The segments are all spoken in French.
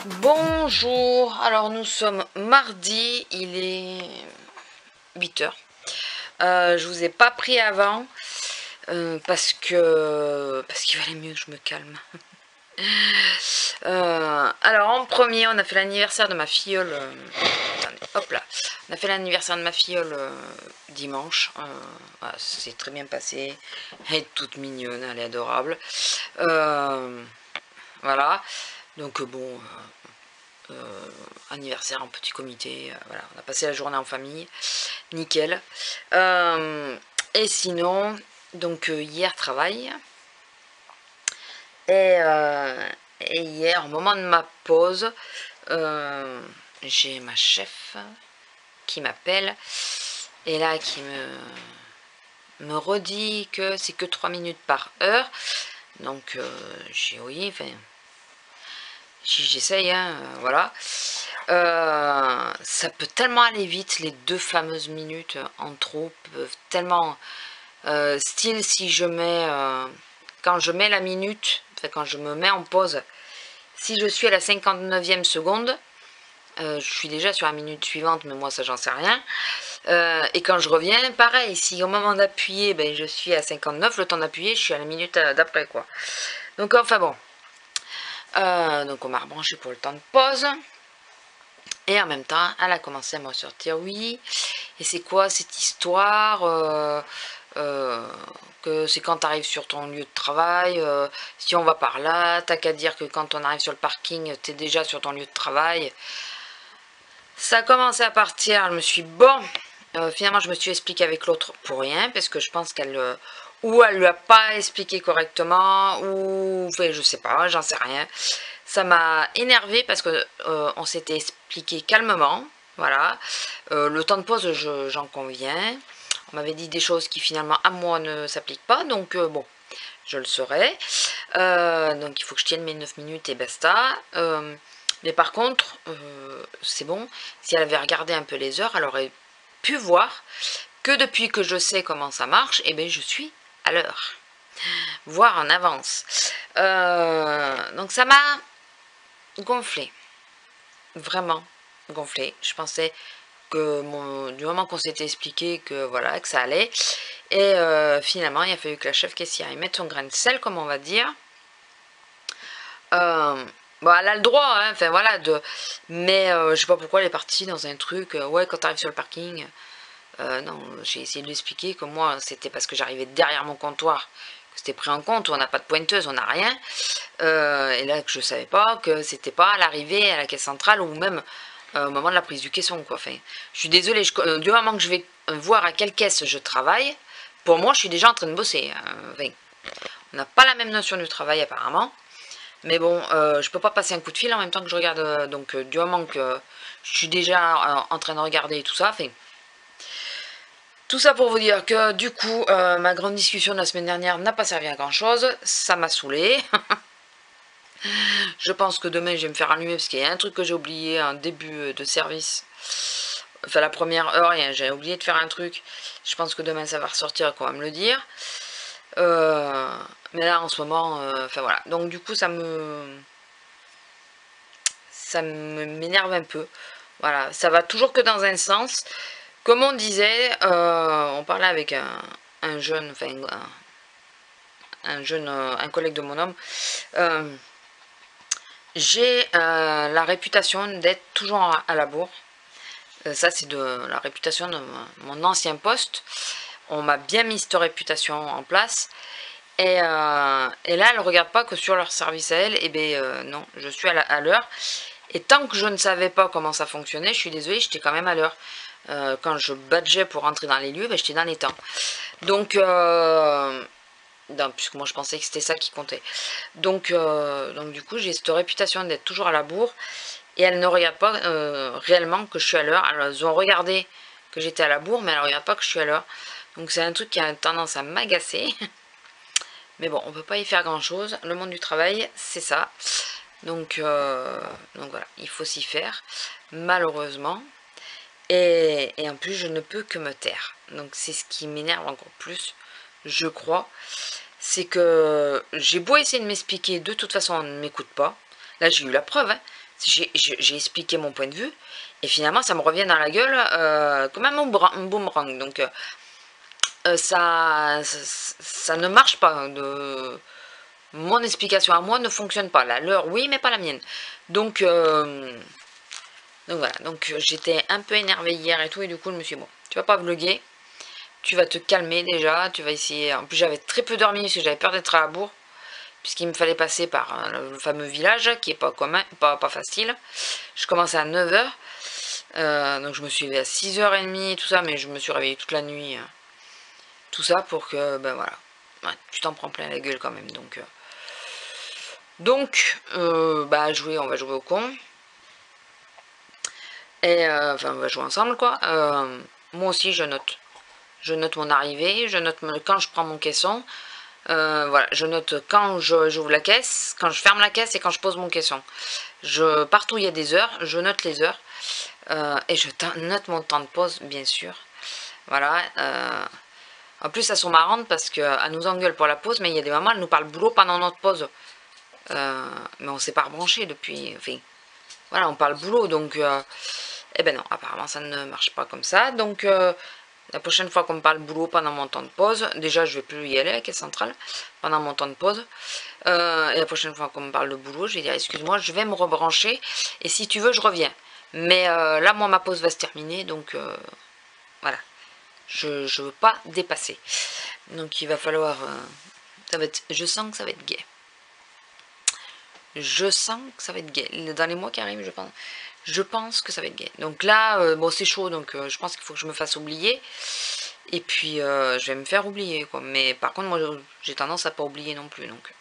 Bonjour, alors nous sommes mardi, il est 8 heures. Je vous ai pas pris avant parce qu'il valait mieux que je me calme. Alors en premier, on a fait l'anniversaire de ma filleule. Attendez, hop là. On a fait l'anniversaire de ma filleule dimanche. Voilà, c'est très bien passé. Elle est toute mignonne, elle est adorable. Voilà. Donc bon. Anniversaire en petit comité, voilà, on a passé la journée en famille, nickel. Et sinon, donc hier travail, et, hier, au moment de ma pause, j'ai ma chef qui m'appelle, et là qui me redit que c'est que 3 minutes par heure, donc j'ai oui, enfin, j'essaye, hein, voilà. Ça peut tellement aller vite, les 2 fameuses minutes en trop peuvent tellement... style si je mets... quand je mets la minute, enfin quand je me mets en pause, si je suis à la 59e seconde, je suis déjà sur la minute suivante, mais moi ça j'en sais rien. Et quand je reviens, pareil, si au moment d'appuyer, ben, je suis à 59, le temps d'appuyer, je suis à la minute d'après, quoi. Donc enfin bon. Donc on m'a rebranché pour le temps de pause. Et en même temps, elle a commencé à me sortir, oui, et c'est quoi cette histoire que c'est quand tu arrives sur ton lieu de travail, si on va par là, t'as qu'à dire que quand on arrive sur le parking, t'es déjà sur ton lieu de travail. Ça a commencé à partir, je me suis bon, finalement je me suis expliqué avec l'autre pour rien, parce que je pense qu'elle... ou elle lui a pas expliqué correctement, ou... enfin, je sais pas, j'en sais rien. Ça m'a énervé parce que on s'était expliqué calmement, voilà. Le temps de pause, j'en conviens. On m'avait dit des choses qui finalement à moi ne s'appliquent pas, donc bon, je le saurai. Donc il faut que je tienne mes 9 minutes et basta. Mais par contre, c'est bon, si elle avait regardé un peu les heures, elle aurait pu voir que depuis que je sais comment ça marche, eh bien je suis à l'heure, voire en avance. Donc ça m'a gonflé, vraiment gonflé. Je pensais que du moment qu'on s'était expliqué que voilà, que ça allait, et finalement il a fallu que la chef caissière y mette son grain de sel, comme on va dire. Bon, elle a le droit, hein, enfin voilà, mais je sais pas pourquoi elle est partie dans un truc, ouais, quand t'arrives sur le parking, non, j'ai essayé de lui expliquer que moi, c'était parce que j'arrivais derrière mon comptoir, que c'était pris en compte, on n'a pas de pointeuse, on n'a rien, et là que je savais pas que c'était pas à l'arrivée à la caisse centrale, ou même au moment de la prise du caisson, quoi. Enfin, je suis désolée, du moment que je vais voir à quelle caisse je travaille, pour moi, je suis déjà en train de bosser. Enfin, on n'a pas la même notion du travail, apparemment. Mais bon, je peux pas passer un coup de fil en même temps que je regarde, donc du moment que je suis déjà en train de regarder et tout ça, enfin, tout ça pour vous dire que du coup, ma grande discussion de la semaine dernière n'a pas servi à grand chose, ça m'a saoulé. Je pense que demain je vais me faire allumer parce qu'il y a un truc que j'ai oublié en début de service. Enfin la première heure, j'ai oublié de faire un truc. Je pense que demain ça va ressortir et qu'on va me le dire. Mais là en ce moment, enfin voilà. Donc du coup ça m'énerve un peu. Voilà, ça va toujours que dans un sens. Comme on disait, on parlait avec un jeune, enfin un collègue de mon homme. J'ai la réputation d'être toujours à la bourre. Ça, c'est de la réputation de mon ancien poste. On m'a bien mis cette réputation en place. Et là, elle ne regarde pas que sur leur service à elle. Et bien, non, je suis à l'heure. Et tant que je ne savais pas comment ça fonctionnait, je suis désolée, j'étais quand même à l'heure. Quand je badgeais pour rentrer dans les lieux, ben, j'étais dans les temps. Donc, puisque moi je pensais que c'était ça qui comptait. Donc du coup, j'ai cette réputation d'être toujours à la bourre. Et elles ne regardent pas réellement que je suis à l'heure. Elles ont regardé que j'étais à la bourre, mais elles ne regardent pas que je suis à l'heure. Donc c'est un truc qui a tendance à m'agacer. Mais bon, on ne peut pas y faire grand chose. Le monde du travail, c'est ça. Donc voilà, il faut s'y faire, malheureusement. Et en plus, je ne peux que me taire. Donc c'est ce qui m'énerve encore plus, je crois. C'est que j'ai beau essayer de m'expliquer, de toute façon, on ne m'écoute pas. Là, j'ai eu la preuve, hein. j'ai expliqué mon point de vue, et finalement ça me revient dans la gueule comme un boomerang. Donc ça ne marche pas. Mon explication à moi ne fonctionne pas. La leur, oui, mais pas la mienne. Donc voilà, donc j'étais un peu énervée hier et tout, et du coup je me suis dit, bon, tu vas pas vlogger, tu vas te calmer déjà, tu vas essayer. En plus j'avais très peu dormi parce que j'avais peur d'être à la bourre, puisqu'il me fallait passer par le fameux village qui est pas commun, pas facile. Je commençais à 9 h, donc je me suis levée à 6 h30 tout ça, mais je me suis réveillée toute la nuit, tout ça pour que, ben voilà, ouais, tu t'en prends plein la gueule quand même. Donc bah on va jouer au con. Et enfin on va jouer ensemble quoi. Moi aussi je note. Je note mon arrivée, je note quand je prends mon caisson. Voilà, je note quand j'ouvre la caisse, quand je ferme la caisse et quand je pose mon caisson. Partout où il y a des heures, je note les heures. Et je note mon temps de pause, bien sûr. Voilà. En plus, elles sont marrantes parce qu'elles nous engueulent pour la pause, mais il y a des moments, elles nous parlent boulot pendant notre pause. Mais on s'est pas rebranché depuis. Enfin, voilà, on parle boulot, donc. Eh ben non, apparemment ça ne marche pas comme ça. Donc la prochaine fois qu'on me parle boulot pendant mon temps de pause, déjà je vais plus y aller à la caisse centrale pendant mon temps de pause. Et la prochaine fois qu'on me parle de boulot, je vais dire excuse-moi, je vais me rebrancher et si tu veux je reviens. Mais là moi ma pause va se terminer, donc voilà. Je ne veux pas dépasser. Donc il va falloir... je sens que ça va être gai. Je sens que ça va être gai. Dans les mois qui arrivent, je pense que ça va être gai. Donc là, bon c'est chaud, donc je pense qu'il faut que je me fasse oublier. Et puis je vais me faire oublier quoi. Mais par contre moi j'ai tendance à pas oublier non plus. Donc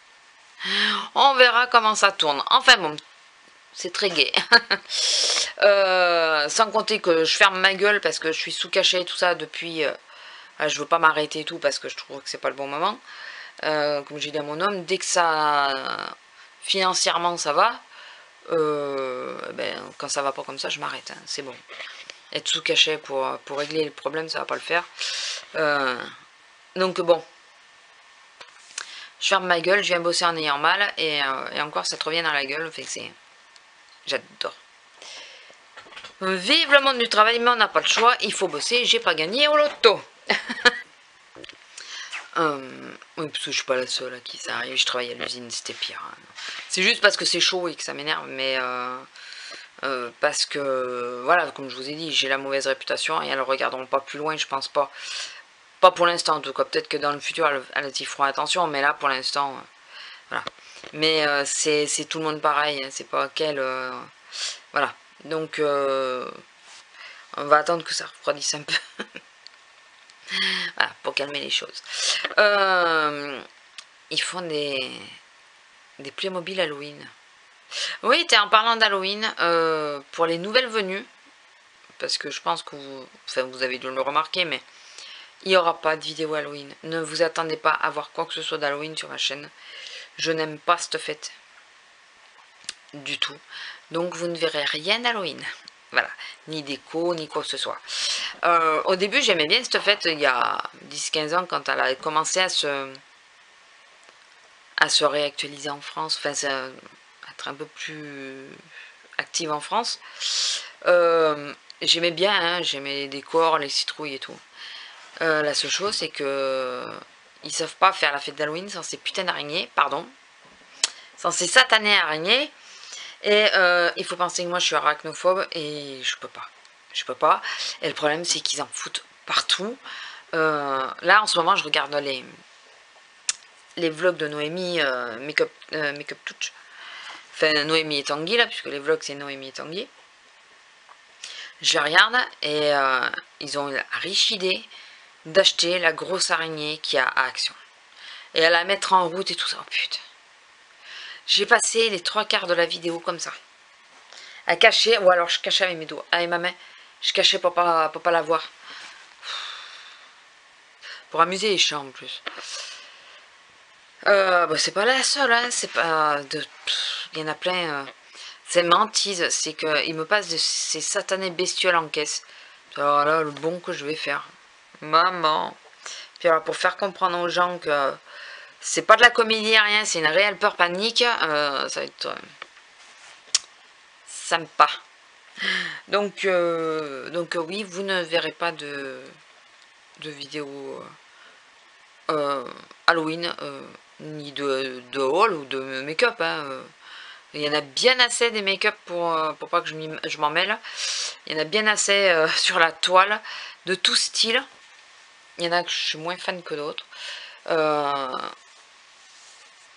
on verra comment ça tourne. Enfin bon, c'est très gai. Sans compter que je ferme ma gueule parce que je suis sous cachet et tout ça depuis... je veux pas m'arrêter et tout parce que je trouve que c'est pas le bon moment. Comme j'ai dit à mon homme, dès que ça... financièrement ça va, ben, quand ça va pas comme ça, je m'arrête. Hein, c'est bon. Être sous cachet pour régler le problème, ça va pas le faire. Donc bon. Je ferme ma gueule, je viens bosser en ayant mal, et encore ça te revient dans la gueule, fait que c'est... J'adore. Vive le monde du travail, mais on n'a pas le choix, il faut bosser, j'ai pas gagné au loto. Oui, parce que je suis pas la seule à qui ça arrive, je travaille à l'usine, c'était pire. Hein. C'est juste parce que c'est chaud et que ça m'énerve, mais parce que, voilà, comme je vous ai dit, j'ai la mauvaise réputation et elles ne regarderont pas plus loin, je pense pas. Pas pour l'instant en tout cas, peut-être que dans le futur elles y feront attention, mais là pour l'instant, voilà. Mais c'est tout le monde pareil, hein, c'est pas qu'elle... voilà, donc on va attendre que ça refroidisse un peu. Voilà, pour calmer les choses. Ils font des Playmobil Halloween. Oui, en parlant d'Halloween, pour les nouvelles venues, parce que je pense que vous avez dû le remarquer, mais il n'y aura pas de vidéo Halloween. Ne vous attendez pas à voir quoi que ce soit d'Halloween sur ma chaîne. Je n'aime pas cette fête. Du tout. Donc vous ne verrez rien d'Halloween. Voilà. Ni déco, ni quoi que ce soit. Au début, j'aimais bien cette fête il y a 10-15 ans quand elle a commencé à se réactualiser en France. Enfin, être un peu plus active en France. J'aimais bien, hein, j'aimais les décors, les citrouilles et tout. La seule chose, c'est que ils savent pas faire la fête d'Halloween sans ces putains d'araignées, pardon. Sans ces satanés araignées. Et il faut penser que moi je suis arachnophobe et je peux pas. Je peux pas. Et le problème c'est qu'ils en foutent partout. Là en ce moment je regarde les vlogs de Noémie Makeup Touch. Enfin Noémie et Tanguy là, puisque les vlogs c'est Noémie et Tanguy. Je les regarde et ils ont la riche idée d'acheter la grosse araignée qu'il y a à Action. Et à la mettre en route et tout ça. Oh putain. J'ai passé les 3/4 de la vidéo comme ça. À cacher, ou alors je cachais avec mes doigts, avec ma main. Je cachais pour pas la voir. Pour amuser les chats en plus. Bah, c'est pas la seule, hein. C'est pas... Il y en a plein. C'est mentise. C'est qu'ils me passent de ces satanés bestioles en caisse. Alors là, le bon que je vais faire. Maman. Puis alors, pour faire comprendre aux gens que... c'est pas de la comédie, rien, c'est une réelle peur panique. Ça va être sympa. Donc oui, vous ne verrez pas de vidéo Halloween, ni de haul ou de make-up. Hein. Il y en a bien assez des make-up pour pas que je m'en mêle. Il y en a bien assez sur la toile, de tout style. Il y en a que je suis moins fan que d'autres.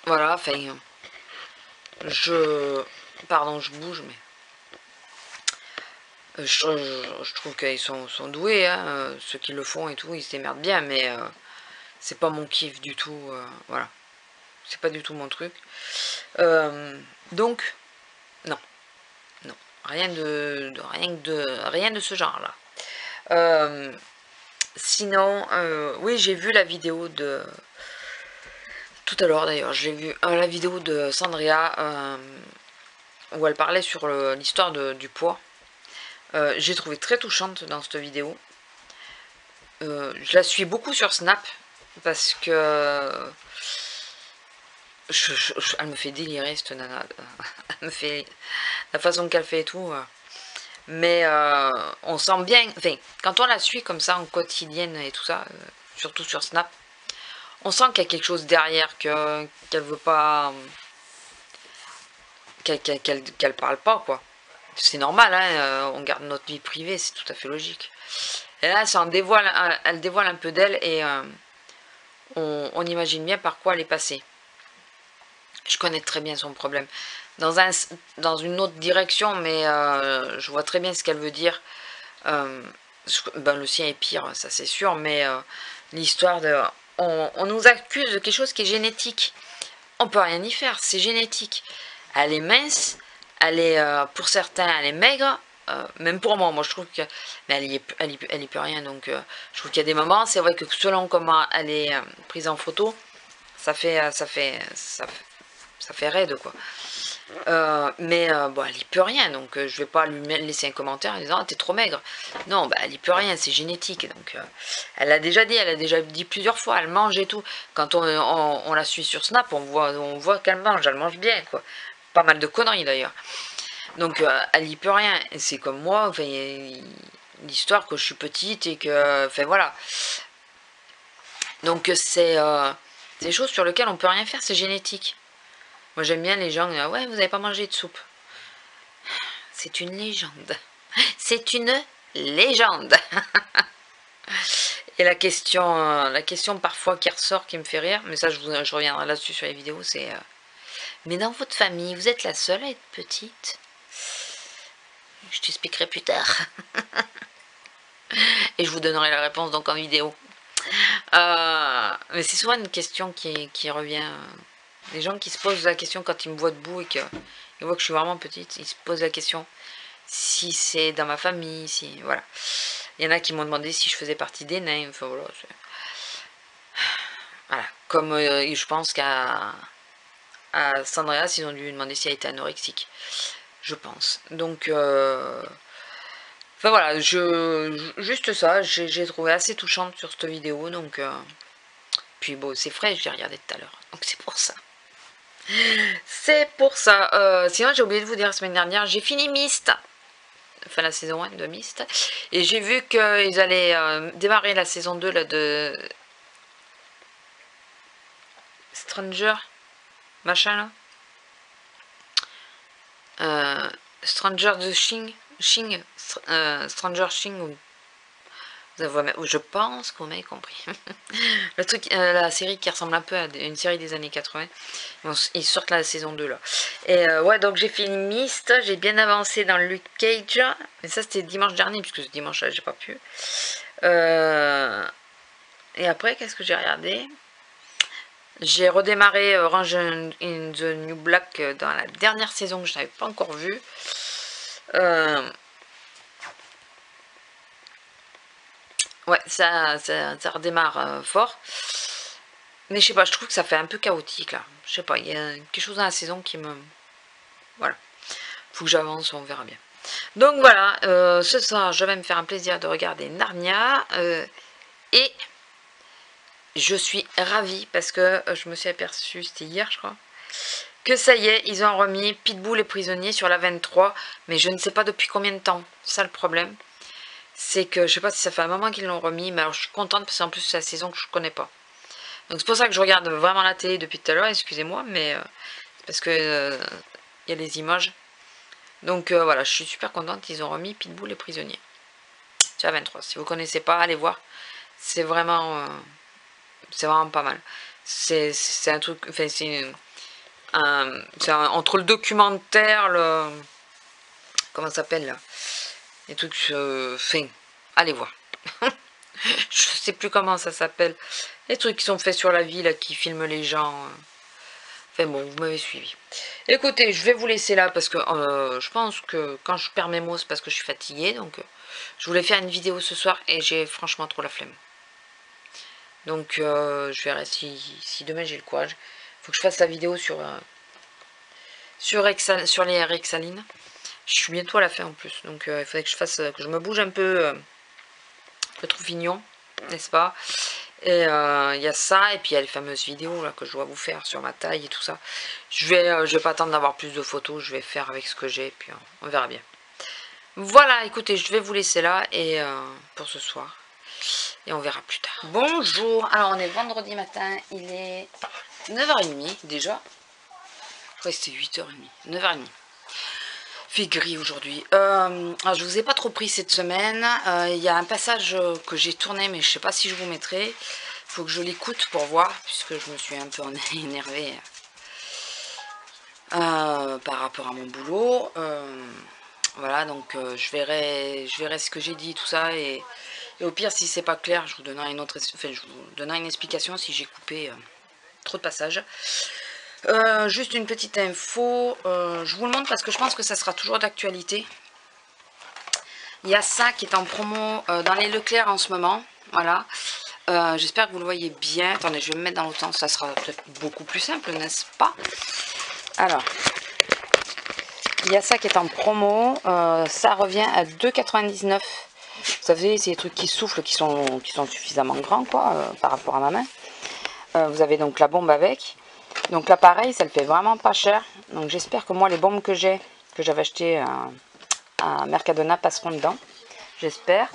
Voilà, enfin... Pardon, je bouge, mais... Je trouve qu'ils sont doués, hein, ceux qui le font et tout, ils se démerdent bien, mais c'est pas mon kiff du tout, voilà. C'est pas du tout mon truc. Donc, non. Non. Rien de ce genre-là. Sinon, oui, j'ai vu la vidéo de... Tout à l'heure d'ailleurs, j'ai vu la vidéo de Sandria où elle parlait sur l'histoire du poids. J'ai trouvé très touchante dans cette vidéo. Je la suis beaucoup sur Snap parce que elle me fait délirer cette nana. Elle me fait la façon qu'elle fait et tout. Mais on sent bien, enfin, quand on la suit comme ça en quotidienne et tout ça, surtout sur Snap, on sent qu'il y a quelque chose derrière, qu'elle veut pas, qu'elle parle pas, quoi. C'est normal, hein, on garde notre vie privée, c'est tout à fait logique. Et là, elle dévoile un peu d'elle et on imagine bien par quoi elle est passée. Je connais très bien son problème. Dans une autre direction, mais je vois très bien ce qu'elle veut dire. Ben, le sien est pire, ça c'est sûr, mais l'histoire de... On nous accuse de quelque chose qui est génétique. On peut rien y faire, c'est génétique. Elle est mince, elle est, pour certains, elle est maigre. Même pour moi, je trouve que... Mais elle y peut rien, donc je trouve qu'il y a des moments, c'est vrai que selon comment elle est prise en photo, ça fait raide, quoi. Mais bon, elle y peut rien, donc je vais pas lui laisser un commentaire en disant ah, t'es trop maigre. Non, bah elle y peut rien, c'est génétique. Donc elle a déjà dit plusieurs fois, elle mange et tout. Quand on la suit sur Snap, on voit qu'elle mange, elle mange bien, quoi. Pas mal de conneries d'ailleurs. Donc elle y peut rien. Et c'est comme moi, enfin, l'histoire que je suis petite et que, enfin voilà. Donc c'est des choses sur lesquelles on peut rien faire, c'est génétique. Moi j'aime bien les gens, ouais, vous n'avez pas mangé de soupe. C'est une légende. C'est une légende. Et la question parfois qui ressort, qui me fait rire, mais ça je reviendrai là-dessus sur les vidéos, c'est... mais dans votre famille, vous êtes la seule à être petite? Je t'expliquerai plus tard. Et je vous donnerai la réponse donc en vidéo. Mais c'est souvent une question qui revient... Les gens qui se posent la question quand ils me voient debout et qu'ils voient que je suis vraiment petite, ils se posent la question si c'est dans ma famille, si... Voilà. Il y en a qui m'ont demandé si je faisais partie des nains, enfin voilà. Voilà. Comme je pense qu'à Sandra, ils ont dû lui demander si elle était anorexique. Je pense. Donc... Enfin voilà, juste ça, j'ai trouvé assez touchante sur cette vidéo, donc... Puis bon, c'est frais, je l'ai regardé tout à l'heure, donc c'est pour ça. C'est pour ça. Sinon, j'ai oublié de vous dire la semaine dernière, j'ai fini Myst. Enfin, la saison 1 de Myst. Et j'ai vu qu'ils allaient démarrer la saison 2 là, de Stranger. Machin là. Stranger de Stranger Things. Je pense qu'on m'a compris. Le truc, la série qui ressemble un peu à une série des années 80. Ils sortent la saison 2 là. Et ouais, donc j'ai fini Myst. J'ai bien avancé dans Luke Cage. Mais ça c'était dimanche dernier, puisque ce dimanche là j'ai pas pu. Et après, qu'est-ce que j'ai regardé? J'ai redémarré Orange in the New Black dans la dernière saison que je n'avais pas encore vue. Ouais, ça redémarre fort. Mais je sais pas, je trouve que ça fait un peu chaotique là. Je sais pas, il y a quelque chose dans la saison qui me... Voilà. Faut que j'avance, on verra bien. Donc voilà, ce soir, je vais me faire un plaisir de regarder Narnia. Et je suis ravie parce que je me suis aperçue, c'était hier je crois, que ça y est, ils ont remis Pitbull et Prisonnier sur la 23, mais je ne sais pas depuis combien de temps. C'est ça le problème. C'est que je sais pas si ça fait un moment qu'ils l'ont remis, mais alors je suis contente parce qu'en plus c'est la saison que je connais pas. Donc c'est pour ça que je regarde vraiment la télé depuis tout à l'heure, excusez-moi, mais c'est parce que y a les images. Donc voilà, je suis super contente, ils ont remis Pitbull et Prisonnier. C'est la 23, si vous connaissez pas, allez voir. C'est vraiment pas mal. C'est un truc, enfin c'est entre le documentaire, comment ça s'appelle là, les trucs, enfin, allez voir. Je sais plus comment ça s'appelle. Les trucs qui sont faits sur la vie, là, qui filment les gens. Enfin bon, vous m'avez suivi. Écoutez, je vais vous laisser là parce que je pense que quand je perds mes mots, c'est parce que je suis fatiguée. Donc, je voulais faire une vidéo ce soir et j'ai franchement trop la flemme. Donc, je verrai si demain j'ai le courage. Il faut que je fasse la vidéo sur les Rexaline. Je suis bientôt à la fin en plus. Donc, il faudrait que je me bouge un peu le Troufignon, n'est-ce pas? Et il y a ça, et puis il y a les fameuses vidéos là, que je dois vous faire sur ma taille et tout ça. Je vais pas attendre d'avoir plus de photos, je vais faire avec ce que j'ai, et puis on verra bien. Voilà, écoutez, je vais vous laisser là et pour ce soir. Et on verra plus tard. Bonjour, alors on est vendredi matin, il est 9h30 déjà. Je crois que c'était 8h30, 9h30. Fait gris aujourd'hui. Alors je vous ai pas trop pris cette semaine. Il y a un passage que j'ai tourné, mais je sais pas si je vous mettrai. Il faut que je l'écoute pour voir, puisque je me suis un peu énervée par rapport à mon boulot. Voilà, donc je verrai ce que j'ai dit, tout ça, et au pire, si c'est pas clair, je vous donnerai une explication si j'ai coupé trop de passages. Juste une petite info, je vous le montre parce que je pense que ça sera toujours d'actualité. Il y a ça qui est en promo dans les Leclerc en ce moment, voilà. J'espère que vous le voyez bien. Attendez, je vais me mettre dans l'autre sens, ça sera peut-être beaucoup plus simple, n'est-ce pas? Alors, il y a ça qui est en promo, ça revient à 2,99 €. Vous savez, c'est des trucs qui soufflent, qui sont suffisamment grands, quoi, par rapport à ma main. Vous avez donc la bombe avec. Donc là pareil, ça le fait vraiment pas cher. Donc j'espère que moi les bombes que j'avais achetées à Mercadona passeront dedans. J'espère.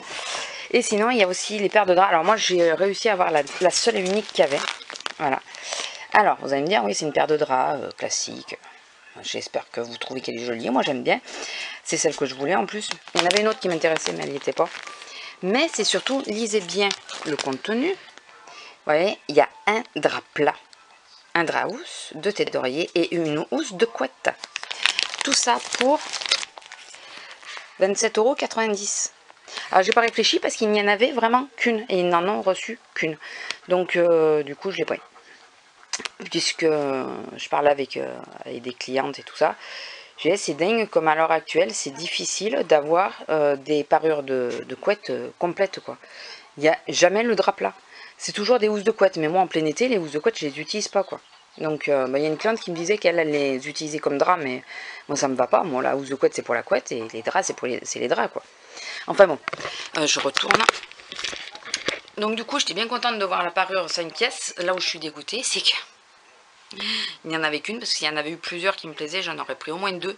Et sinon il y a aussi les paires de draps. Alors moi j'ai réussi à avoir la seule et unique qu'il y avait. Voilà. Alors vous allez me dire, oui c'est une paire de draps classique. J'espère que vous trouvez qu'elle est jolie. Moi j'aime bien. C'est celle que je voulais en plus. Il y en avait une autre qui m'intéressait mais elle n'y était pas. Mais c'est surtout, lisez bien le contenu. Vous voyez, il y a un drap plat, un drap housse, 2 têtes d'oreiller et une housse de couette. Tout ça pour 27,90 €. Alors j'ai pas réfléchi parce qu'il n'y en avait vraiment qu'une et ils n'en ont reçu qu'une. Donc du coup je l'ai pris. Puisque je parlais avec des clientes et tout ça. C'est dingue comme à l'heure actuelle c'est difficile d'avoir des parures de couette complètes quoi. Il n'y a jamais le drap plat. C'est toujours des housses de couette, mais moi en plein été, les housses de couette, je les utilise pas quoi. Donc il y a une cliente qui me disait qu'elle les utilisait comme drap, mais moi ça me va pas. Moi la housse de couette c'est pour la couette et les draps c'est les draps quoi. Enfin bon, je retourne. Donc du coup j'étais bien contente de voir la parure 5 pièces. Là où je suis dégoûtée, c'est qu'il n'y en avait qu'une, parce qu'il y en avait eu plusieurs qui me plaisaient, j'en aurais pris au moins 2.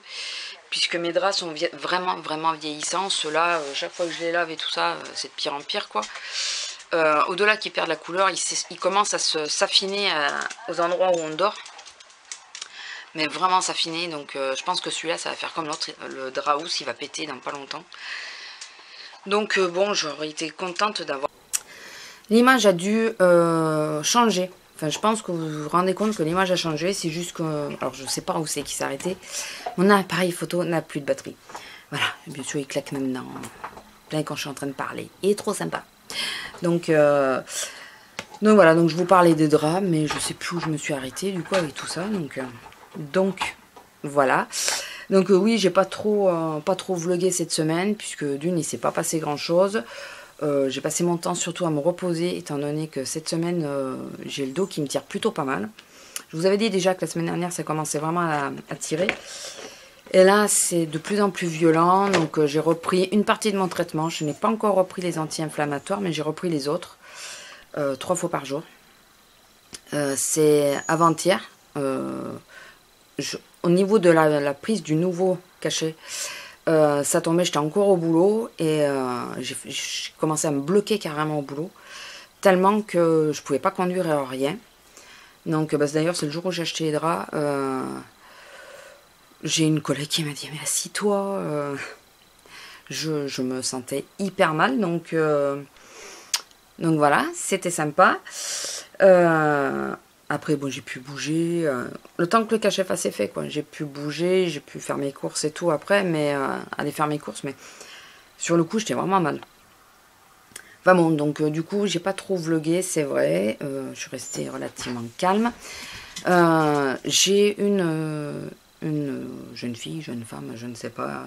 Puisque mes draps sont vraiment vieillissants. Ceux-là, chaque fois que je les lave et tout ça, c'est de pire en pire quoi. Au-delà qu'ils perdent la couleur, ils commencent à s'affiner aux endroits où on dort. Mais vraiment s'affiner, donc je pense que celui-là, ça va faire comme l'autre. Le drap housse, il va péter dans pas longtemps. Donc bon, j'aurais été contente d'avoir... L'image a dû changer. Enfin, je pense que vous vous rendez compte que l'image a changé. C'est juste que... Alors, je sais pas où c'est qui s'est arrêté. Mon appareil photo n'a plus de batterie. Voilà, bien sûr, il claque même dans... plein quand je suis en train de parler. Il est trop sympa. Donc voilà, donc je vous parlais des draps, mais je sais plus où je me suis arrêtée du coup avec tout ça. Donc voilà. Donc oui, j'ai pas trop vlogué cette semaine, puisque d'une, il s'est pas passé grand chose. J'ai passé mon temps surtout à me reposer, étant donné que cette semaine, j'ai le dos qui me tire plutôt pas mal. Je vous avais dit déjà que la semaine dernière, ça commençait vraiment à tirer. Et là, c'est de plus en plus violent, donc j'ai repris une partie de mon traitement. Je n'ai pas encore repris les anti-inflammatoires, mais j'ai repris les autres, 3 fois par jour. C'est avant-hier, au niveau de la prise du nouveau cachet, ça tombait, j'étais encore au boulot et j'ai commencé à me bloquer carrément au boulot, tellement que je pouvais pas conduire et rien. Donc bah, d'ailleurs c'est le jour où j'ai acheté les draps, j'ai une collègue qui m'a dit mais assis-toi, je me sentais hyper mal, donc voilà, c'était sympa. Après bon, j'ai pu bouger, le temps que le cachet fasse effet quoi, j'ai pu bouger, j'ai pu faire mes courses et tout après, mais aller faire mes courses, mais sur le coup j'étais vraiment mal. Enfin bon, donc du coup j'ai pas trop vlogué, c'est vrai, je suis restée relativement calme. J'ai une jeune fille, jeune femme, je ne sais pas,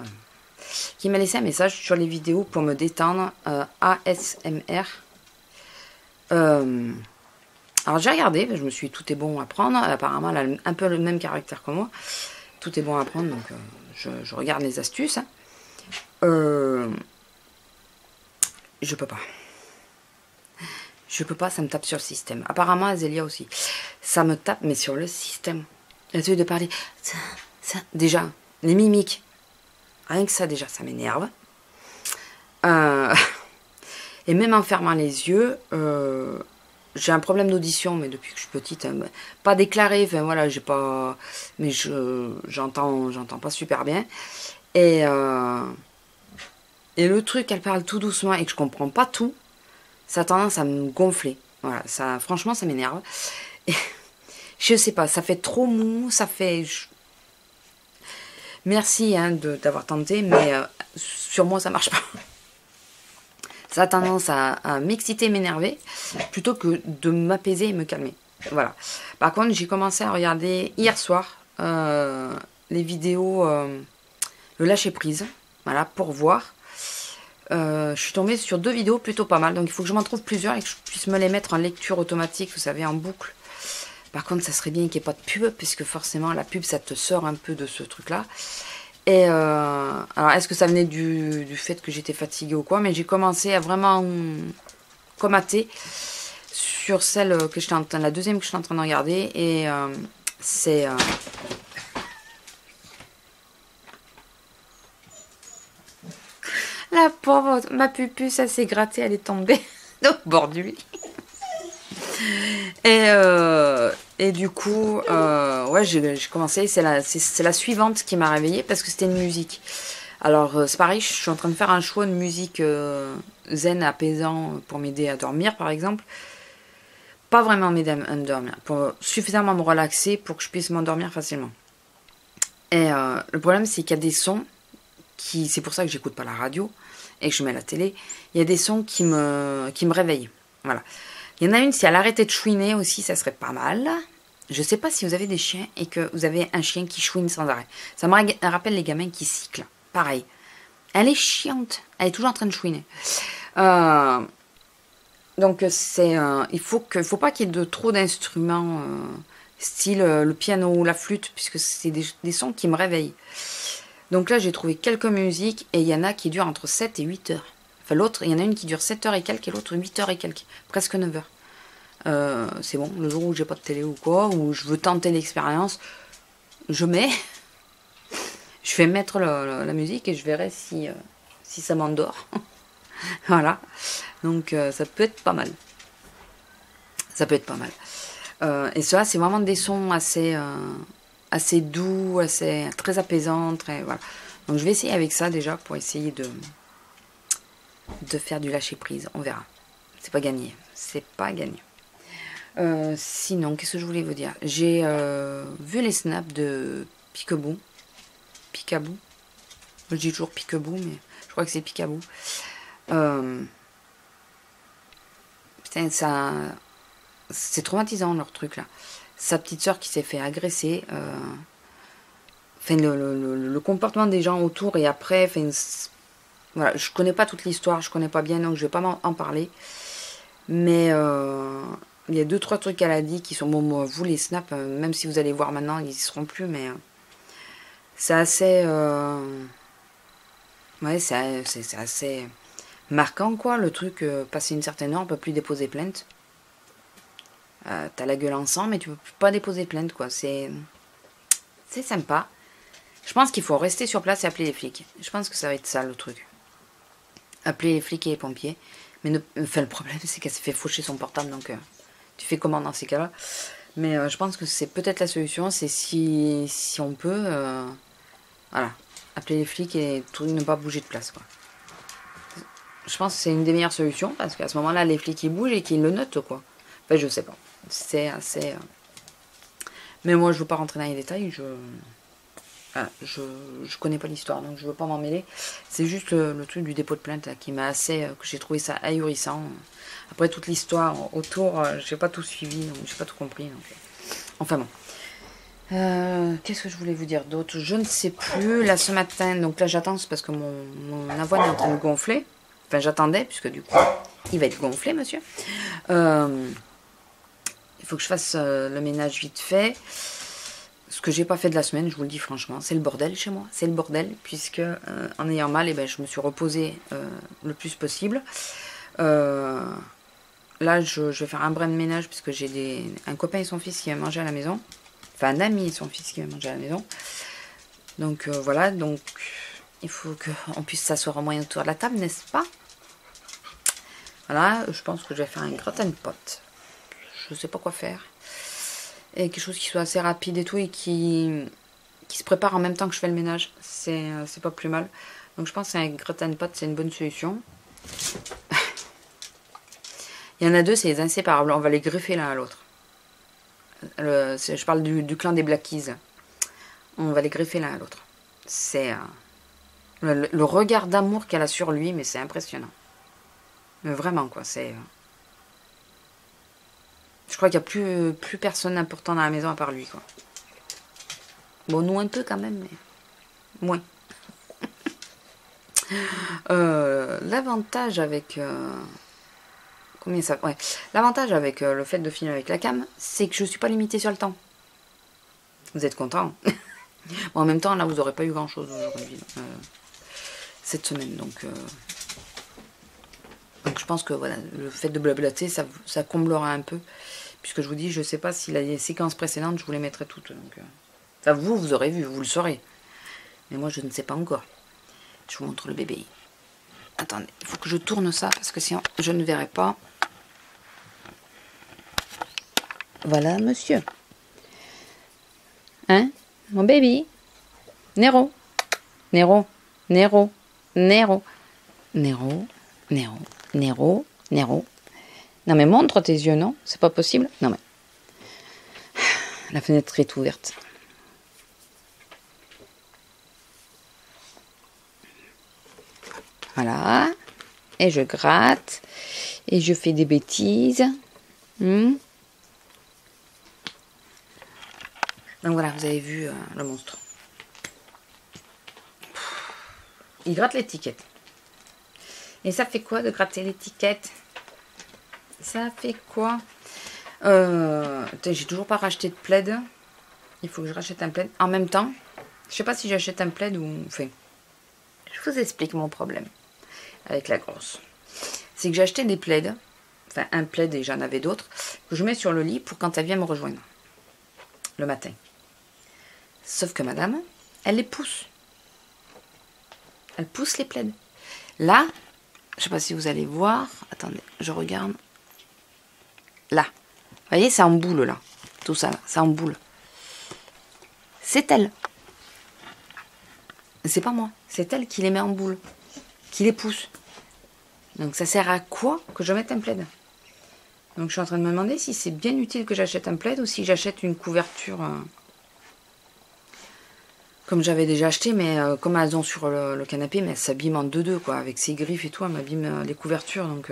qui m'a laissé un message sur les vidéos pour me détendre, ASMR. Alors j'ai regardé, je me suis dit, tout est bon à prendre, apparemment elle a un peu le même caractère que moi, tout est bon à prendre, donc je regarde les astuces. Je peux pas. Je peux pas, ça me tape sur le système. Apparemment, Azélia aussi. Ça me tape, mais sur le système. Le truc de parler. Ça, déjà, les mimiques. Rien que ça, déjà, ça m'énerve. Et même en fermant les yeux, j'ai un problème d'audition, mais depuis que je suis petite, pas déclaré, enfin voilà, j'ai pas. Mais j'entends pas super bien. Et le truc, elle parle tout doucement et que je comprends pas tout. Ça a tendance à me gonfler. Voilà, ça, franchement, ça m'énerve. Je sais pas, ça fait trop mou, ça fait... Merci hein, d'avoir tenté, mais sur moi, ça marche pas. Ça a tendance à m'exciter, m'énerver, plutôt que de m'apaiser et me calmer. Voilà. Par contre, j'ai commencé à regarder hier soir les vidéos, le lâcher prise, voilà, pour voir. Je suis tombée sur 2 vidéos plutôt pas mal, donc il faut que je m'en trouve plusieurs et que je puisse me les mettre en lecture automatique, vous savez, en boucle. Par contre, ça serait bien qu'il n'y ait pas de pub, puisque forcément la pub ça te sort un peu de ce truc là. Et alors est-ce que ça venait du fait que j'étais fatiguée ou quoi, mais j'ai commencé à vraiment commenter sur celle que j'étais la deuxième que je suis en train de regarder, et c'est la pauvre, ma pupuce, elle s'est grattée, elle est tombée au bord du lit. Et du coup, ouais, j'ai commencé, c'est la suivante qui m'a réveillée parce que c'était une musique. Alors, c'est pareil, je suis en train de faire un choix de musique zen, apaisant pour m'aider à dormir, par exemple. Pas vraiment m'aider à me dormir, pour suffisamment me relaxer pour que je puisse m'endormir facilement. Et le problème, c'est qu'il y a des sons c'est pour ça que j'écoute pas la radio et que je mets la télé. Il y a des sons qui me réveillent. Voilà. Il y en a une, si elle arrêtait de chouiner aussi, ça serait pas mal. Je sais pas si vous avez des chiens et que vous avez un chien qui chouine sans arrêt. Ça me rappelle les gamins qui cyclent. Pareil. Elle est chiante. Elle est toujours en train de chouiner. Donc c'est, il faut pas qu'il y ait de trop d'instruments style le piano ou la flûte, puisque c'est des sons qui me réveillent. Donc là, j'ai trouvé quelques musiques et il y en a qui durent entre 7 et 8 heures. Enfin, l'autre, il y en a une qui dure 7 heures et quelques et l'autre 8 heures et quelques. Presque 9 heures. C'est bon, le jour où j'ai pas de télé ou quoi, où je veux tenter l'expérience, je mets. Je vais mettre la musique et je verrai si ça m'endort. Voilà. Donc ça peut être pas mal. Ça peut être pas mal. Et cela, c'est vraiment des sons assez doux, très apaisants, voilà. Donc je vais essayer avec ça déjà pour essayer de faire du lâcher prise. On verra. C'est pas gagné. C'est pas gagné. Sinon, qu'est-ce que je voulais vous dire? J'ai vu les snaps de Peekaboo. Peekaboo. Je dis toujours Peekaboo, mais je crois que c'est Peekaboo. Putain, ça... C'est traumatisant leur truc là. Sa petite soeur qui s'est fait agresser. Enfin, le comportement des gens autour et après. Enfin, voilà, je connais pas toute l'histoire, je connais pas bien, donc je vais pas en parler. Mais il y a 2-3 trucs qu'elle a dit qui sont bon. Moi, vous les snaps, même si vous allez voir maintenant, ils y seront plus, mais c'est assez. Ouais, c'est assez marquant quoi. Le truc, passer une certaine heure, on peut plus déposer plainte. T'as la gueule ensemble, mais tu peux pas déposer plainte, quoi. C'est c'est sympa. Je pense qu'il faut rester sur place et appeler les flics. Je pense que ça va être ça le truc. Appeler les flics et les pompiers. Mais enfin, le problème, c'est qu'elle s'est fait faucher son portable. Donc, tu fais comment dans ces cas-là? Mais je pense que c'est peut-être la solution. C'est si on peut... voilà. Appeler les flics et ne pas bouger de place, quoi. Je pense que c'est une des meilleures solutions. Parce qu'à ce moment-là, les flics, ils bougent et qu'ils le notent, quoi. Enfin, je sais pas. C'est assez... Mais moi, je veux pas rentrer dans les détails. Je connais pas l'histoire, donc je veux pas m'en mêler. C'est juste le truc du dépôt de plainte là, qui m'a assez... que j'ai trouvé ça ahurissant. Après, toute l'histoire autour, j'ai pas tout suivi, donc j'ai pas tout compris. Donc... Enfin bon. Qu'est-ce que je voulais vous dire d'autre? Je ne sais plus. Là, ce matin, donc là, j'attends, c'est parce que mon avoine est en train de gonfler. Enfin, j'attendais, puisque du coup, il va être gonflé, monsieur. Il faut que je fasse le ménage vite fait. Ce que j'ai pas fait de la semaine, je vous le dis franchement, c'est le bordel chez moi. C'est le bordel, puisque en ayant mal, je me suis reposée le plus possible. Là, je vais faire un brin de ménage, puisque j'ai un copain et son fils qui va manger à la maison. Enfin, un ami et son fils qui va manger à la maison. Donc voilà, donc il faut qu'on puisse s'asseoir au moins autour de la table, n'est-ce pas? Voilà, je pense que je vais faire un gratin de potes. Je sais pas quoi faire. Et quelque chose qui soit assez rapide et tout, et qui se prépare en même temps que je fais le ménage. C'est pas plus mal. Donc je pense qu'un gratin de pâtes, c'est une bonne solution. Il y en a deux, c'est les inséparables. On va les greffer l'un à l'autre. Je parle du clan des Black Keys. On va les greffer l'un à l'autre. C'est le regard d'amour qu'elle a sur lui, mais c'est impressionnant. Mais vraiment, quoi, c'est... Je crois qu'il n'y a plus personne d'important dans la maison à part lui, quoi. Bon, nous un peu quand même, mais moins. L'avantage avec... Combien ça... Ouais. L'avantage avec le fait de filmer avec la cam, c'est que je ne suis pas limitée sur le temps. Vous êtes content? Bon, en même temps, là, vous n'aurez pas eu grand-chose aujourd'hui, cette semaine, donc je pense que voilà, le fait de blablater, ça comblera un peu. Puisque je vous dis, je ne sais pas si les séquences précédentes, je vous les mettrai toutes. Donc, enfin, vous aurez vu, vous le saurez. Mais moi, je ne sais pas encore. Je vous montre le bébé. Attendez, il faut que je tourne ça, parce que sinon, je ne verrai pas. Voilà, monsieur. Hein? Mon baby. Nero. Nero. Nero. Nero. Nero. Nero. Nero. Nero. Non mais montre tes yeux, non? C'est pas possible? Non mais... La fenêtre est ouverte. Voilà. Et je gratte. Et je fais des bêtises. Donc voilà, vous avez vu le monstre. Il gratte l'étiquette. Et ça fait quoi de gratter l'étiquette? Ça fait quoi? J'ai toujours pas racheté de plaid. Il faut que je rachète un plaid. En même temps, je sais pas si j'achète un plaid ou... Enfin, je vous explique mon problème avec la grosse. C'est que j'ai acheté des plaids. Enfin, un plaid et j'en avais d'autres. Que je mets sur le lit pour quand elle vient me rejoindre. Le matin. Sauf que madame, elle les pousse. Elle pousse les plaids. Là, je sais pas si vous allez voir. Attendez, je regarde. Là. Vous voyez, c'est en boule, là. Tout ça, là, c'est en boule. C'est elle. C'est pas moi. C'est elle qui les met en boule. Qui les pousse. Donc, ça sert à quoi que je mette un plaid? Donc, je suis en train de me demander si c'est bien utile que j'achète un plaid ou si j'achète une couverture... comme j'avais déjà acheté, mais comme elles ont sur le canapé, mais elles s'abîment en deux, quoi. Avec ses griffes et tout, elles m'abîment les couvertures. Donc,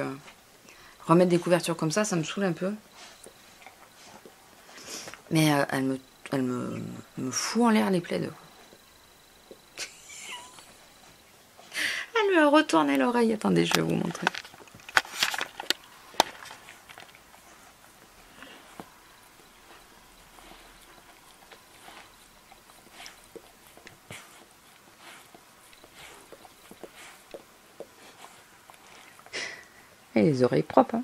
remettre des couvertures comme ça me saoule un peu. Mais elle me fout en l'air les plaids. Elle lui a retourné l'oreille. Attendez, je vais vous montrer. Et les oreilles propres, hein.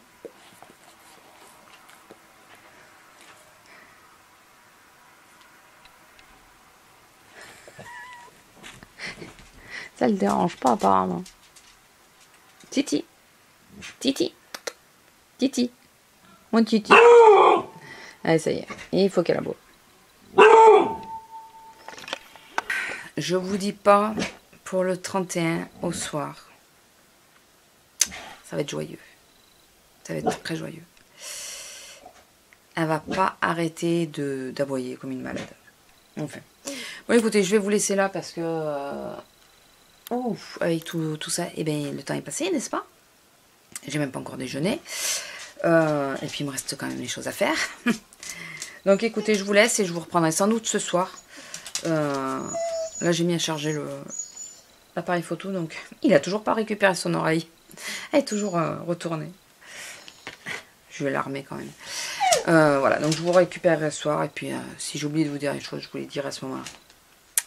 Ça le dérange pas apparemment. Titi. Titi. Titi. Mon Titi. Allez, ça y est. Et il faut qu'elle aboie. Je vous dis pas, pour le 31 au soir, ça va être joyeux. Ça va être très joyeux. Elle va pas arrêter d'aboyer comme une malade. Enfin. Bon, écoutez, je vais vous laisser là parce que... ouf, avec tout ça, eh bien, le temps est passé, n'est-ce pas? J'ai même pas encore déjeuné. Et puis, il me reste quand même des choses à faire. Donc, écoutez, je vous laisse et je vous reprendrai sans doute ce soir. Là, j'ai mis à charger l'appareil photo, donc il a toujours pas récupéré son oreille. Elle est toujours retournée. Je vais l'armer quand même. Voilà, donc je vous récupérerai ce soir. Et puis, si j'oublie de vous dire les choses, je vous les dirai à ce moment-là.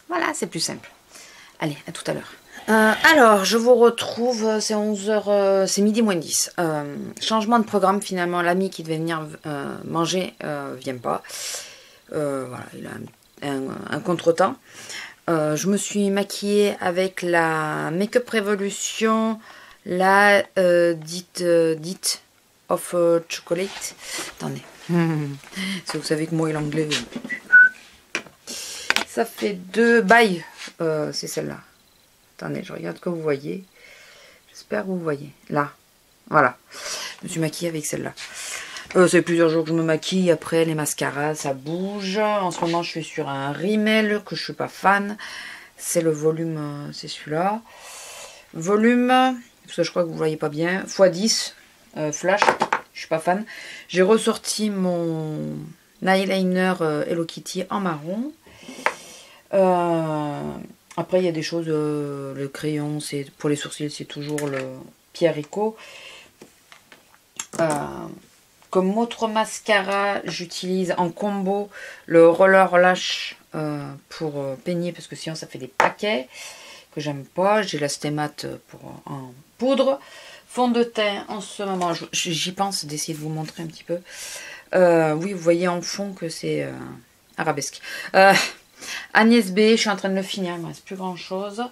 Voilà, c'est plus simple. Allez, à tout à l'heure. Alors, je vous retrouve, c'est 11h, c'est midi moins 10. Changement de programme, finalement, l'ami qui devait venir manger vient pas. Voilà, il a un contretemps. Je me suis maquillée avec la Make-up Revolution, la dite of chocolate. Attendez, si vous savez que moi et l'anglais, ça fait 2 bails. C'est celle-là. Attendez, je regarde que vous voyez. J'espère que vous voyez. Là, voilà. Je me suis maquillée avec celle-là. Ça fait plusieurs jours que je me maquille. Après, les mascaras, ça bouge. En ce moment, je suis sur un Rimmel que je suis pas fan. C'est le volume, c'est celui-là. Volume, parce que je crois que vous voyez pas bien. x10, flash. Je suis pas fan. J'ai ressorti mon eyeliner Hello Kitty en marron. Après, il y a des choses. Le crayon, c'est pour les sourcils, c'est toujours le Pierre Rico. Comme autre mascara, j'utilise en combo le Roller Lash pour peigner, parce que sinon ça fait des paquets que j'aime pas. J'ai la Stémat en poudre. Fond de teint, en ce moment, j'y pense d'essayer de vous montrer un petit peu. Oui, vous voyez en fond que c'est arabesque. Agnès B, je suis en train de le finir, il ne me reste plus grand chose.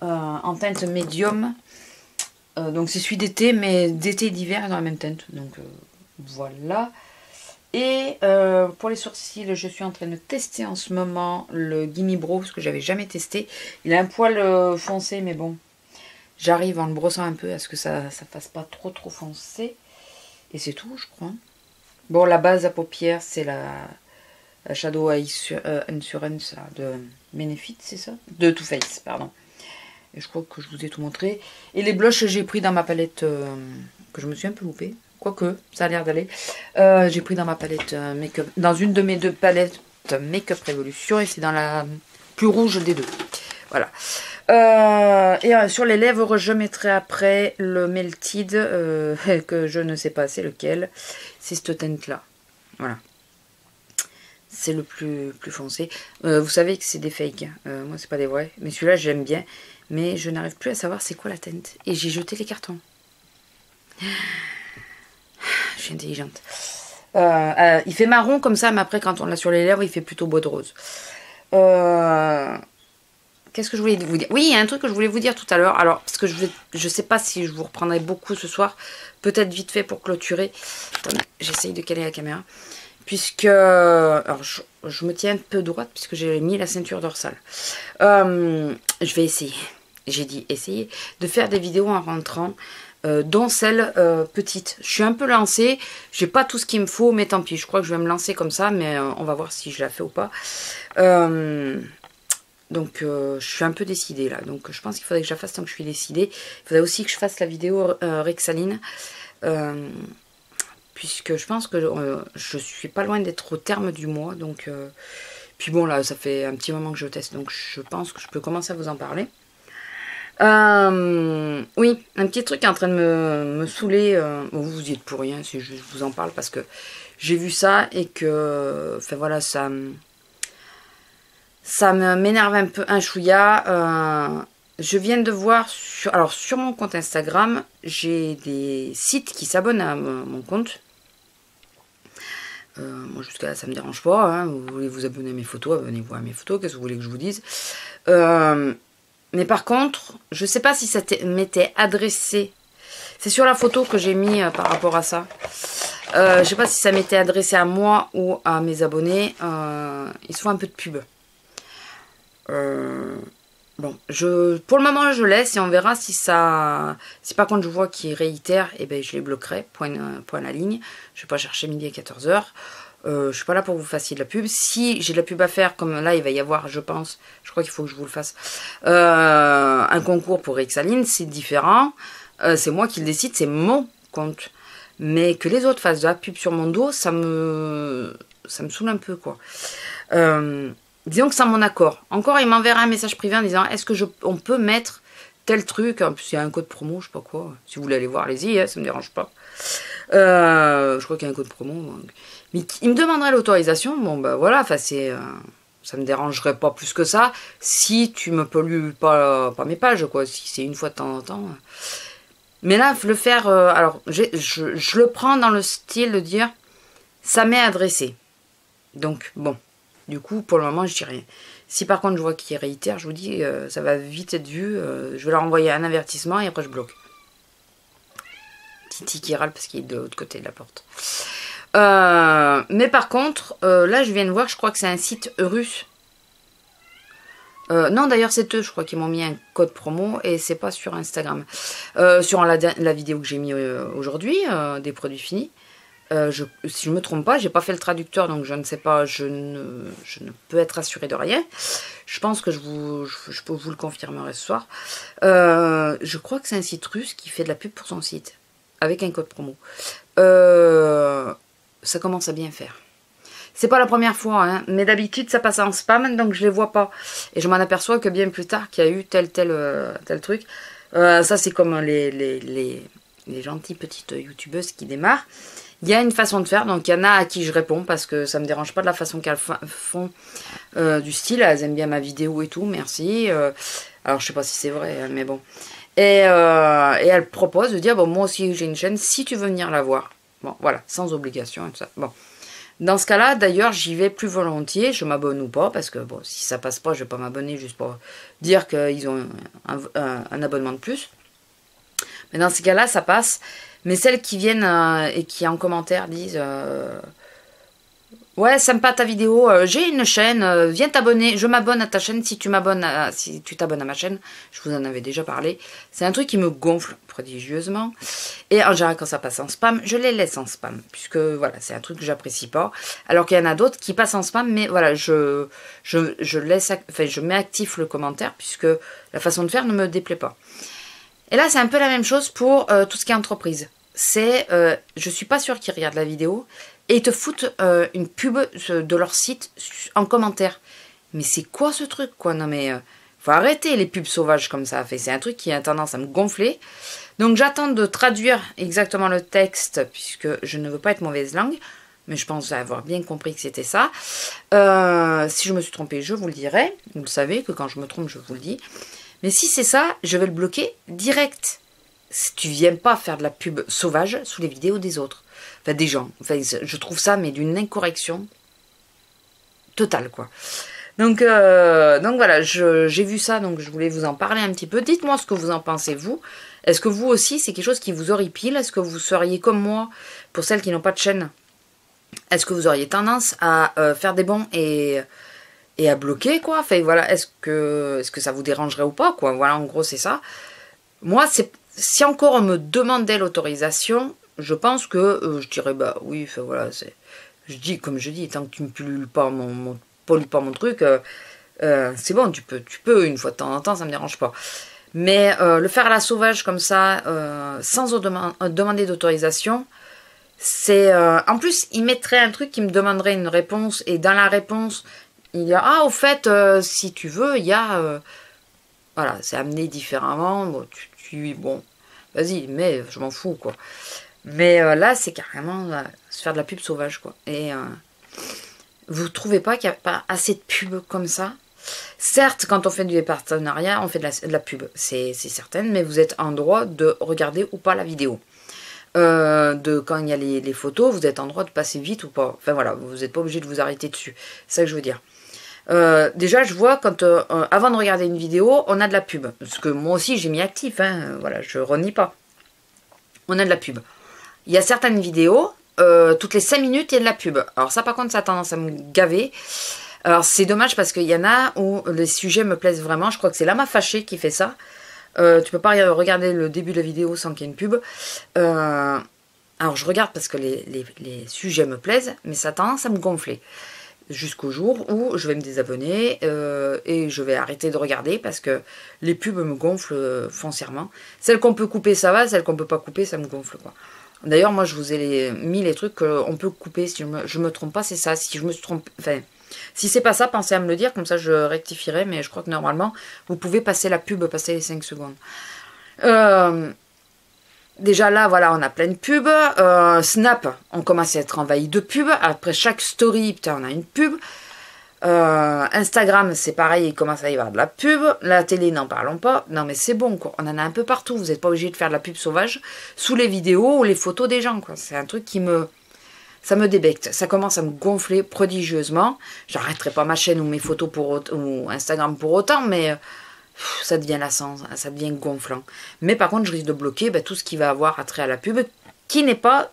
En teinte médium. Donc c'est celui d'été, mais d'été et d'hiver dans la même teinte. Donc voilà. Et pour les sourcils, je suis en train de tester en ce moment le Gimme Brow, parce que j'avais jamais testé. Il a un poil foncé, mais bon, j'arrive en le brossant un peu à ce que ça fasse pas trop foncé. Et c'est tout, je crois. Bon, la base à paupières, c'est la Shadow Insurance de Benefit, c'est ça? De Too Faced, pardon. Et je crois que je vous ai tout montré. Et les blushs, j'ai pris dans ma palette, que je me suis un peu loupée. Quoique, ça a l'air d'aller. J'ai pris dans ma palette Make-up, dans une de mes 2 palettes Make-up Revolution. Et c'est dans la plus rouge des 2. Voilà. Et sur les lèvres, je mettrai après le Melted, que je ne sais pas c'est lequel. C'est cette teinte-là. Voilà. C'est le plus foncé. Vous savez que c'est des fakes. Moi, c'est pas des vrais. Mais celui-là, j'aime bien. Mais je n'arrive plus à savoir c'est quoi la teinte. Et j'ai jeté les cartons. Je suis intelligente. Il fait marron comme ça, mais après, quand on l'a sur les lèvres, il fait plutôt bois de rose. Qu'est-ce que je voulais vous dire? Oui, il y a un truc que je voulais vous dire tout à l'heure. Alors, parce que je sais pas si je vous reprendrai beaucoup ce soir. Peut-être vite fait pour clôturer. Attendez, j'essaye de caler la caméra. Puisque... Alors, je me tiens un peu droite puisque j'ai mis la ceinture dorsale. Je vais essayer. J'ai dit essayer de faire des vidéos en rentrant. Dont celle petite. Je suis un peu lancée. J'ai pas tout ce qu'il me faut, mais tant pis. Je crois que je vais me lancer comme ça, mais on va voir si je la fais ou pas. Donc, je suis un peu décidée là. Donc, je pense qu'il faudrait que je la fasse tant que je suis décidée. Il faudrait aussi que je fasse la vidéo Rexaline. Puisque je pense que je suis pas loin d'être au terme du mois. Donc, puis bon, là, ça fait un petit moment que je teste. Donc, je pense que je peux commencer à vous en parler. Oui, un petit truc qui est en train de me saouler. Bon, vous y êtes pour rien si je vous en parle parce que j'ai vu ça et que, enfin voilà, ça m'énerve un peu, un chouïa. Je viens de voir, sur mon compte Instagram, j'ai des sites qui s'abonnent à mon compte. Moi jusqu'à là ça me dérange pas, hein. Vous voulez vous abonner à mes photos, abonnez-vous à mes photos, qu'est-ce que vous voulez que je vous dise? Mais par contre, je sais pas si ça m'était adressé. C'est sur la photo que j'ai mis par rapport à ça. Je sais pas si ça m'était adressé à moi ou à mes abonnés. Ils se font un peu de pub. Bon, pour le moment je laisse et on verra si ça... Si par contre je vois qu'ils réitèrent, et ben je les bloquerai, point à la ligne. Je vais pas chercher midi à 14h. Je suis pas là pour que vous fassiez de la pub. Si j'ai de la pub à faire, comme là il va y avoir, je pense, je crois qu'il faut que je vous le fasse, un concours pour Rexaline, c'est différent. C'est moi qui le décide, c'est mon compte. Mais que les autres fassent de la pub sur mon dos, ça me saoule un peu, quoi. Disons que c'est mon accord. Encore, il m'enverra un message privé en disant, est-ce que on peut mettre tel truc. En plus, il y a un code promo, je sais pas quoi. Si vous voulez aller voir, allez-y, hein, ça me dérange pas. Je crois qu'il y a un code promo. Donc. Mais il me demanderait l'autorisation. Bon, bah voilà, enfin, ça me dérangerait pas plus que ça. Si tu me pollues pas mes pages, quoi. Si c'est une fois de temps en temps. Mais là, le faire... alors, je le prends dans le style de dire, ça m'est adressé. Donc, bon. Du coup, pour le moment, je dis rien. Si par contre, je vois qu'il réitère, je vous dis, ça va vite être vu. Je vais leur envoyer un avertissement et après, je bloque. Titi qui râle parce qu'il est de l'autre côté de la porte. Mais par contre, là, je viens de voir, je crois que c'est un site russe. Non, d'ailleurs, c'est eux, je crois qu'ils m'ont mis un code promo et c'est pas sur Instagram. Sur la vidéo que j'ai mis aujourd'hui, des produits finis. Si je me trompe pas, j'ai pas fait le traducteur, donc je ne sais pas, je ne peux être assurée de rien. Je pense que je peux vous le confirmerai ce soir. Je crois que c'est un site russe qui fait de la pub pour son site, avec un code promo. Ça commence à bien faire. C'est pas la première fois, hein, mais d'habitude ça passe en spam, donc je les vois pas. Et je m'en aperçois que bien plus tard qu'il y a eu tel truc. Ça c'est comme les gentilles petites youtubeuses qui démarrent. Il y a une façon de faire, donc il y en a à qui je réponds parce que ça me dérange pas de la façon qu'elles font du style. Elles aiment bien ma vidéo et tout, merci. Alors je sais pas si c'est vrai, mais bon. Et elles proposent de dire, bon moi aussi j'ai une chaîne, si tu veux venir la voir. Bon voilà, sans obligation et tout ça. Bon. Dans ce cas-là, d'ailleurs, j'y vais plus volontiers, je m'abonne ou pas, parce que bon, si ça passe pas, je vais pas m'abonner juste pour dire qu'ils ont un abonnement de plus. Mais dans ces cas-là, ça passe. Mais celles qui viennent et qui en commentaire disent ouais, sympa ta vidéo, j'ai une chaîne, viens t'abonner, je m'abonne à ta chaîne si tu t'abonnes à ma chaîne, je vous en avais déjà parlé. C'est un truc qui me gonfle prodigieusement. Et en général, quand ça passe en spam, je les laisse en spam, puisque voilà, c'est un truc que j'apprécie pas. Alors qu'il y en a d'autres qui passent en spam, mais voilà, je laisse, enfin, je mets actif le commentaire, puisque la façon de faire ne me déplaît pas. Et là, c'est un peu la même chose pour tout ce qui est entreprise. C'est, je suis pas sûre qu'ils regardent la vidéo et ils te foutent une pub de leur site en commentaire. Mais c'est quoi ce truc, quoi? Non mais, faut arrêter les pubs sauvages comme ça. C'est un truc qui a tendance à me gonfler. Donc j'attends de traduire exactement le texte, puisque je ne veux pas être mauvaise langue. Mais je pense avoir bien compris que c'était ça. Si je me suis trompée, je vous le dirai. Vous le savez que quand je me trompe, je vous le dis. Mais si c'est ça, je vais le bloquer direct. Si tu viens pas faire de la pub sauvage sous les vidéos des autres. Enfin, des gens. Enfin, je trouve ça, mais d'une incorrection totale, quoi. Donc voilà, j'ai vu ça, donc je voulais vous en parler un petit peu. Dites-moi ce que vous en pensez, vous. Est-ce que vous aussi, c'est quelque chose qui vous horripile? Est-ce que vous seriez comme moi, pour celles qui n'ont pas de chaîne? Est-ce que vous auriez tendance à faire des bons et à bloquer, quoi? Enfin, voilà, est-ce que ça vous dérangerait ou pas, quoi? Voilà, en gros, c'est ça. Moi, si encore on me demandait l'autorisation, je pense que je dirais, bah oui, enfin voilà, comme je dis, tant que tu me pollues pas mon truc, c'est bon, tu peux, une fois de temps en temps, ça me dérange pas. Mais le faire à la sauvage comme ça, sans demander d'autorisation, c'est... en plus, il mettrait un truc qui me demanderait une réponse, et dans la réponse, il y a, ah, au fait, si tu veux, il y a... voilà, c'est amené différemment, bon, bon, vas-y, mais je m'en fous, quoi. Mais là, c'est carrément se faire de la pub sauvage, quoi. Et vous trouvez pas qu'il n'y a pas assez de pub comme ça? Certes, quand on fait du partenariat, on fait de la pub, c'est certain, mais vous êtes en droit de regarder ou pas la vidéo. Quand il y a les photos, vous êtes en droit de passer vite ou pas. Enfin voilà, vous n'êtes pas obligé de vous arrêter dessus. C'est ça que je veux dire. Déjà, je vois quand, avant de regarder une vidéo, on a de la pub. Parce que moi aussi, j'ai mis actif, hein, voilà, je renie pas. On a de la pub. Il y a certaines vidéos, toutes les 5 minutes, il y a de la pub. Alors ça, par contre, ça a tendance à me gaver. Alors, c'est dommage parce qu'il y en a où les sujets me plaisent vraiment. Je crois que c'est Lama Fâché qui fait ça. Tu peux pas regarder le début de la vidéo sans qu'il y ait une pub. Alors, je regarde parce que les sujets me plaisent, mais ça a tendance à me gonfler. Jusqu'au jour où je vais me désabonner et je vais arrêter de regarder parce que les pubs me gonflent foncièrement. Celles qu'on peut couper, ça va. Celles qu'on peut pas couper, ça me gonfle, quoi. D'ailleurs, moi, je vous ai mis les trucs qu'on peut couper. Si je me trompe pas, c'est ça. Si je me trompe... Enfin, si c'est pas ça, pensez à me le dire. Comme ça, je rectifierai. Mais je crois que normalement, vous pouvez passer la pub, passer les 5 secondes. Déjà là, voilà, on a plein de pubs. Snap, on commence à être envahi de pubs. Après chaque story, putain, on a une pub. Instagram, c'est pareil, il commence à y avoir de la pub. La télé, n'en parlons pas. Non, mais c'est bon, quoi. On en a un peu partout. Vous n'êtes pas obligé de faire de la pub sauvage sous les vidéos ou les photos des gens, quoi. C'est un truc qui me... Ça me débecte. Ça commence à me gonfler prodigieusement. J'arrêterai pas ma chaîne ou mes photos ou Instagram pour autant, mais... ça devient lassant, ça devient gonflant. Mais par contre, je risque de bloquer tout ce qui va avoir attrait à la pub qui n'est pas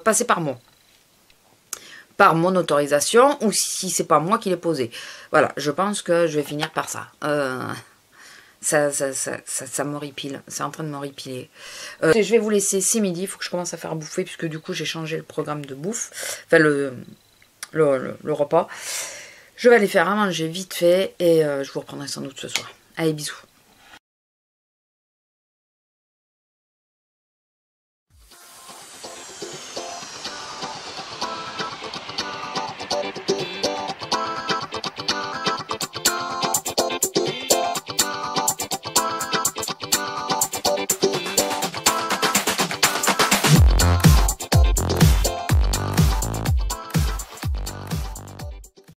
passé par moi. Par mon autorisation ou si c'est pas moi qui l'ai posé. Voilà, je pense que je vais finir par ça. Ça m'horripile. C'est en train de m'horripiler. Je vais vous laisser, c'est midi. Il faut que je commence à faire bouffer puisque du coup, j'ai changé le programme de bouffe. Enfin, le repas. Je vais aller faire à manger vite fait et je vous reprendrai sans doute ce soir. Allez, bisous.